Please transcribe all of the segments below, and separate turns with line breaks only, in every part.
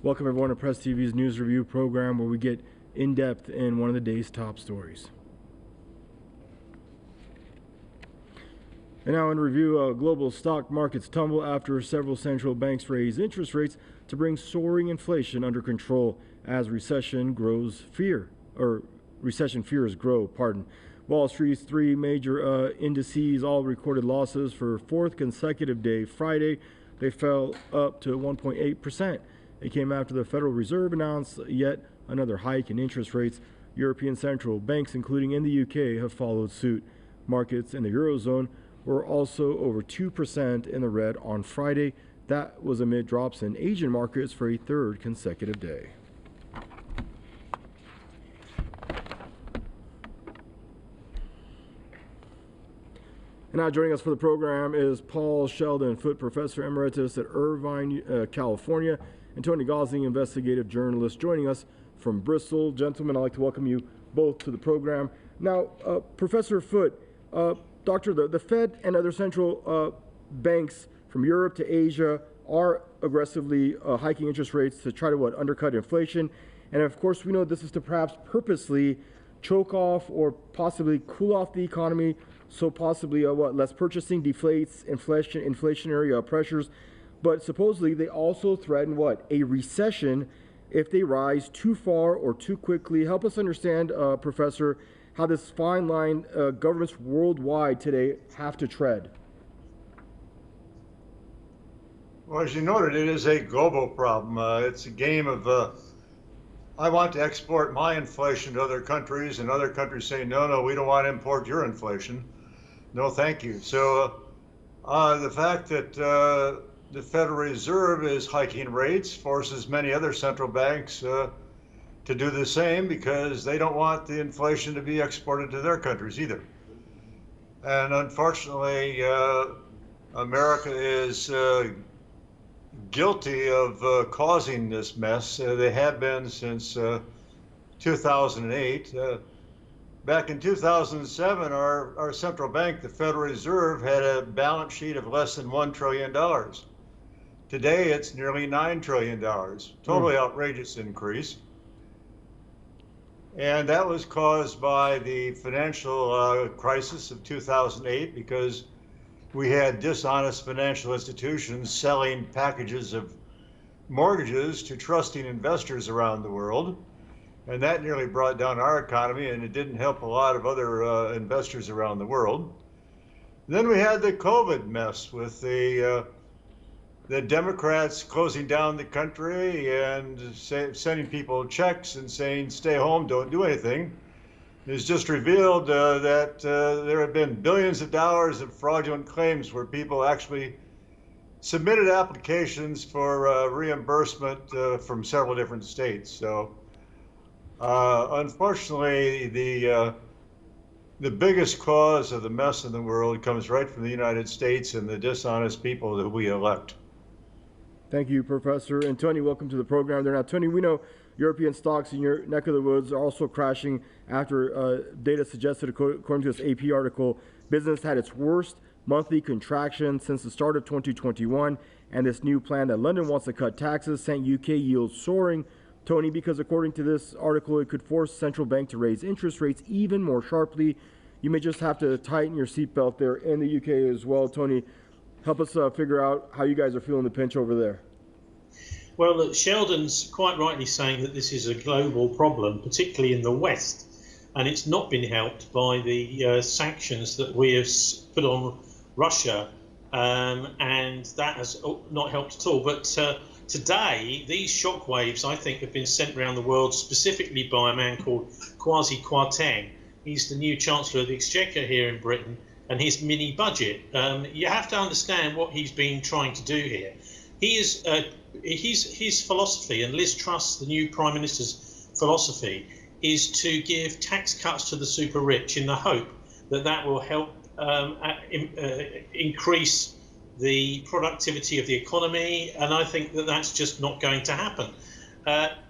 Welcome everyone to Press TV's news review program where we get in depth in one of the day's top stories. And now in review, global stock markets tumble after several central banks raise interest rates to bring soaring inflation under control as recession fears grow. Wall Street's three major indices all recorded losses for fourth consecutive day. Friday, they fell up to 1.8%. It came after the Federal Reserve announced yet another hike in interest rates. European central banks, including in the UK, have followed suit. Markets in the Eurozone were also over 2% in the red on Friday. That was amid drops in Asian markets for a third consecutive day. And now joining us for the program is Paul Sheldon, Foote Professor Emeritus at Irvine, California, and Tony Gosling, investigative journalist, joining us from Bristol. Gentlemen, I'd like to welcome you both to the program. Now, Professor Foote, Doctor, the Fed and other central banks from Europe to Asia are aggressively hiking interest rates to try to undercut inflation. And of course, we know this is to perhaps purposely choke off or possibly cool off the economy, so possibly less purchasing, deflates inflationary pressures. But supposedly they also threaten a recession if they rise too far or too quickly. Help us understand, Professor, how this fine line governments worldwide today have to tread.
Well, as you noted, it is a global problem. It's a game of I want to export my inflation to other countries, and other countries say, no, we don't want to import your inflation. No, thank you. So the fact that the Federal Reserve is hiking rates forces many other central banks to do the same, because they don't want the inflation to be exported to their countries either. And unfortunately, America is guilty of causing this mess. They have been since 2008. Back in 2007, our central bank, the Federal Reserve, had a balance sheet of less than $1 trillion. Today, it's nearly $9 trillion. Totally outrageous increase. And that was caused by the financial crisis of 2008, because we had dishonest financial institutions selling packages of mortgages to trusting investors around the world. And that nearly brought down our economy, and it didn't help a lot of other investors around the world. Then we had the COVID mess with the Democrats closing down the country and sending people checks and saying, stay home, don't do anything. It's just revealed that there have been billions of dollars of fraudulent claims where people actually submitted applications for reimbursement from several different states. So unfortunately, the biggest cause of the mess in the world comes right from the United States and the dishonest people that we elect.
Thank you, Professor. And Tony, welcome to the program there. Now, Tony, we know European stocks in your neck of the woods are also crashing after data suggested, according to this AP article, business had its worst monthly contraction since the start of 2021. And this new plan that London wants to cut taxes sent UK yields soaring, Tony, because according to this article, it could force central bank to raise interest rates even more sharply. You may just have to tighten your seatbelt there in the UK as well. Tony, help us figure out how you guys are feeling the pinch over there.
Well, look, Sheldon's quite rightly saying that this is a global problem, particularly in the West, and it's not been helped by the sanctions that we have put on Russia, and that has not helped at all. But today, these shockwaves, I think, have been sent around the world specifically by a man called Kwazi Kwarteng. He's the new Chancellor of the Exchequer here in Britain, and his mini budget. You have to understand what he's been trying to do here. His philosophy, and Liz Truss, the new Prime Minister's philosophy, is to give tax cuts to the super rich in the hope that that will help increase the productivity of the economy. And I think that that's just not going to happen.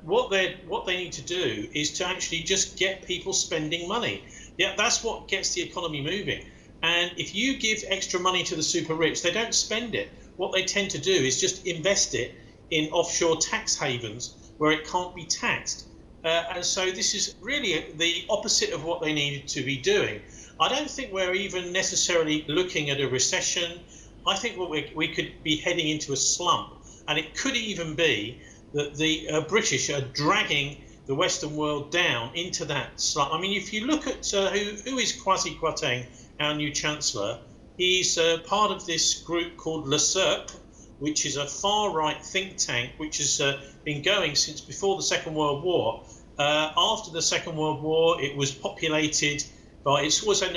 What they need to do is to actually just get people spending money. Yeah, that's what gets the economy moving. And if you give extra money to the super rich, they don't spend it. What they tend to do is just invest it in offshore tax havens where it can't be taxed. And so this is really the opposite of what they needed to be doing. I don't think we're even necessarily looking at a recession. I think we could be heading into a slump, and it could even be that the British are dragging the Western world down into that slump. I mean, if you look at who is Kwazi Kwarteng, our new Chancellor, he's part of this group called Le Cercle, which is a far-right think tank which has been going since before the Second World War. After the Second World War, it was populated by, it's also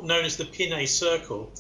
known as the Pinay Circle.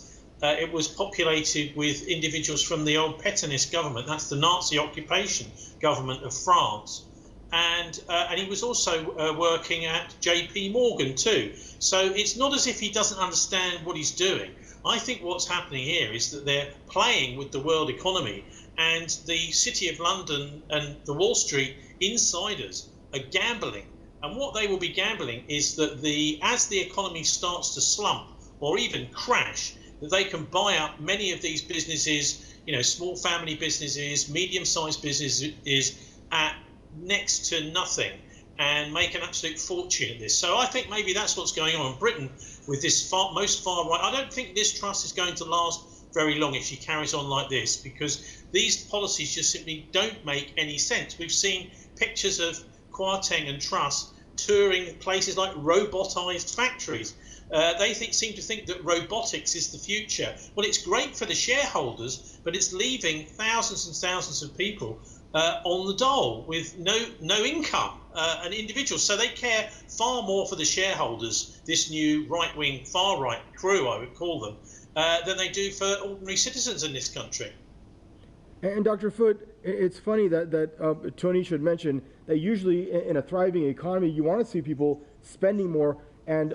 It was populated with individuals from the old Pétainist government, that's the Nazi occupation government of France. And he was also working at JP Morgan too. So it's not as if he doesn't understand what he's doing. I think what's happening here is that they're playing with the world economy, and the City of London and the Wall Street insiders are gambling. And what they will be gambling is that as the economy starts to slump or even crash, that they can buy up many of these businesses, small family businesses, medium-sized businesses at next to nothing, and make an absolute fortune at this. So I think maybe that's what's going on in Britain with this most far right. I don't think Liz Truss is going to last very long if she carries on like this, because these policies just simply don't make any sense. We've seen pictures of Kwarteng and Truss touring places like robotized factories. They seem to think that robotics is the future. Well, it's great for the shareholders, but it's leaving thousands and thousands of people on the dole with no income and individuals. So they care far more for the shareholders, this new right-wing, far-right crew, I would call them, than they do for ordinary citizens in this country.
And Dr. Foote, it's funny that Tony should mention that usually in a thriving economy, you want to see people spending more and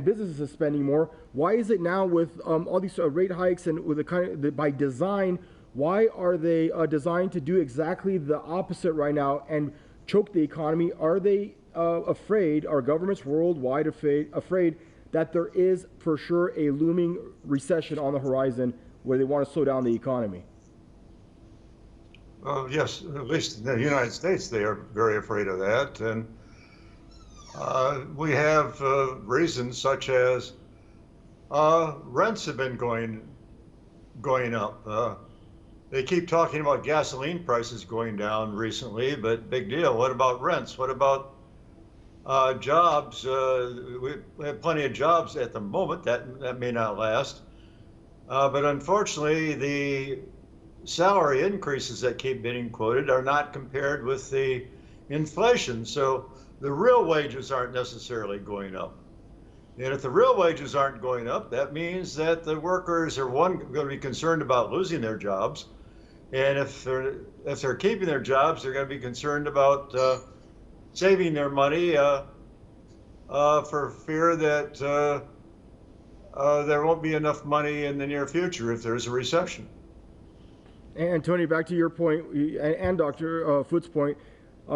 businesses spending more. Why is it now with all these rate hikes and with by design? Why are they designed to do exactly the opposite right now and choke the economy? Are they afraid, are governments worldwide afraid that there is for sure a looming recession on the horizon where they want to slow down the economy?
Yes, at least in the United States, they are very afraid of that. And we have reasons such as rents have been going up. They keep talking about gasoline prices going down recently, but big deal. What about rents? What about jobs? We have plenty of jobs at the moment. That may not last. But unfortunately, the salary increases that keep being quoted are not compared with the inflation. So the real wages aren't necessarily going up. And if the real wages aren't going up, that means that the workers are going to be concerned about losing their jobs. And if they're keeping their jobs, they're going to be concerned about saving their money for fear that there won't be enough money in the near future if there's a recession.
And Tony, back to your point, and Dr. Foote's point,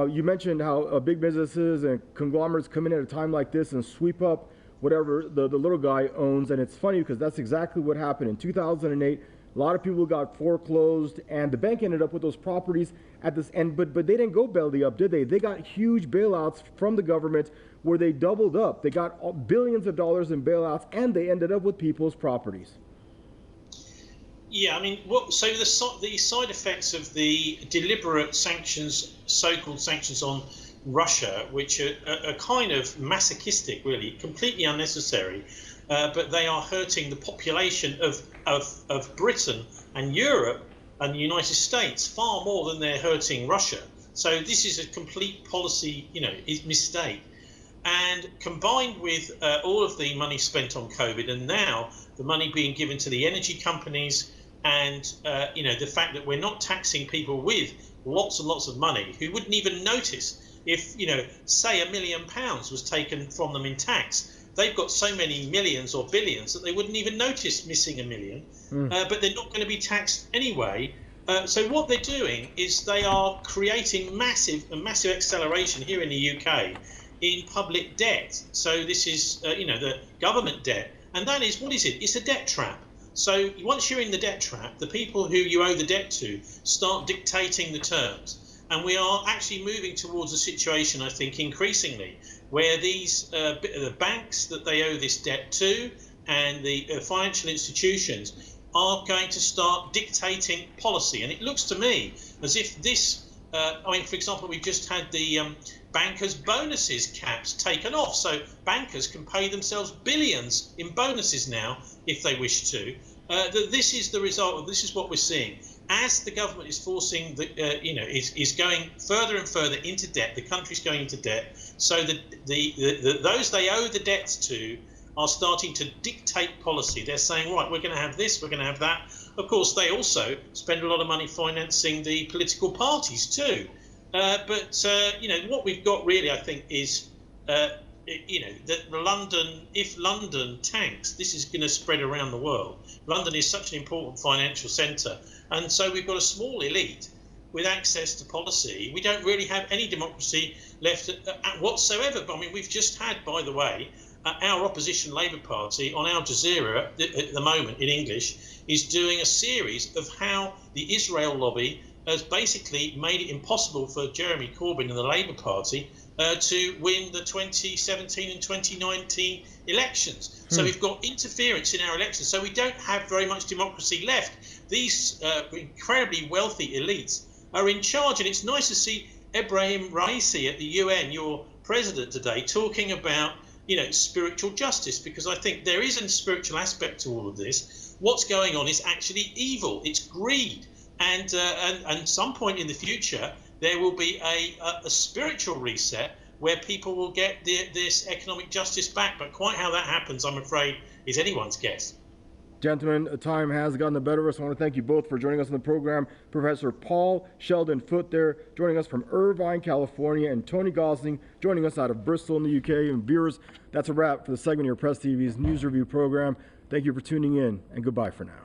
you mentioned how big businesses and conglomerates come in at a time like this and sweep up whatever the little guy owns. And it's funny because that's exactly what happened in 2008. A lot of people got foreclosed, and the bank ended up with those properties at this end. But they didn't go belly up, did they? They got huge bailouts from the government where they doubled up. They got billions of dollars in bailouts, and they ended up with people's properties.
Yeah, I mean, so the side effects of the deliberate sanctions, so-called sanctions on Russia, which are kind of masochistic, really, completely unnecessary, but they are hurting the population of Britain and Europe and the United States far more than they're hurting Russia. So this is a complete policy, mistake. And combined with all of the money spent on COVID, and now the money being given to the energy companies, and the fact that we're not taxing people with lots and lots of money who wouldn't even notice if, say £1 million was taken from them in tax. They've got so many millions or billions that they wouldn't even notice missing $1 million, but they're not going to be taxed anyway. So what they're doing is they are creating a massive acceleration here in the UK in public debt. So this is, the government debt. And that is, what is it? It's a debt trap. So once you're in the debt trap, the people who you owe the debt to start dictating the terms. And we are actually moving towards a situation, I think, increasingly, where these the banks that they owe this debt to and the financial institutions are going to start dictating policy. And it looks to me as if this, I mean, for example, we've just had the bankers' bonuses caps taken off. So bankers can pay themselves billions in bonuses now if they wish to. This is the result of, this is what we're seeing. As the government is forcing, is going further and further into debt, the country's going into debt, so that those they owe the debts to are starting to dictate policy. They're saying, right, we're going to have this, we're going to have that. Of course, they also spend a lot of money financing the political parties too. But what we've got really, I think, is, that if London tanks, this is going to spread around the world. London is such an important financial centre. And so we've got a small elite with access to policy. We don't really have any democracy left whatsoever. I mean, we've just had, by the way, our opposition Labour Party on Al Jazeera at the moment in English is doing a series of how the Israel lobby has basically made it impossible for Jeremy Corbyn and the Labour Party to win the 2017 and 2019 elections. So we've got interference in our elections. So we don't have very much democracy left. These incredibly wealthy elites are in charge. And it's nice to see Ebrahim Raisi at the UN, your president today, talking about spiritual justice, because I think there is a spiritual aspect to all of this. What's going on is actually evil. It's greed. And some point in the future, there will be a spiritual reset where people will get this economic justice back. But quite how that happens, I'm afraid, is anyone's guess.
Gentlemen, time has gotten the better of us. I want to thank you both for joining us on the program. Professor Paul Sheldon Foote there, joining us from Irvine, California, and Tony Gosling joining us out of Bristol in the UK. And viewers, that's a wrap for the segment of your Press TV's News Review program. Thank you for tuning in, and goodbye for now.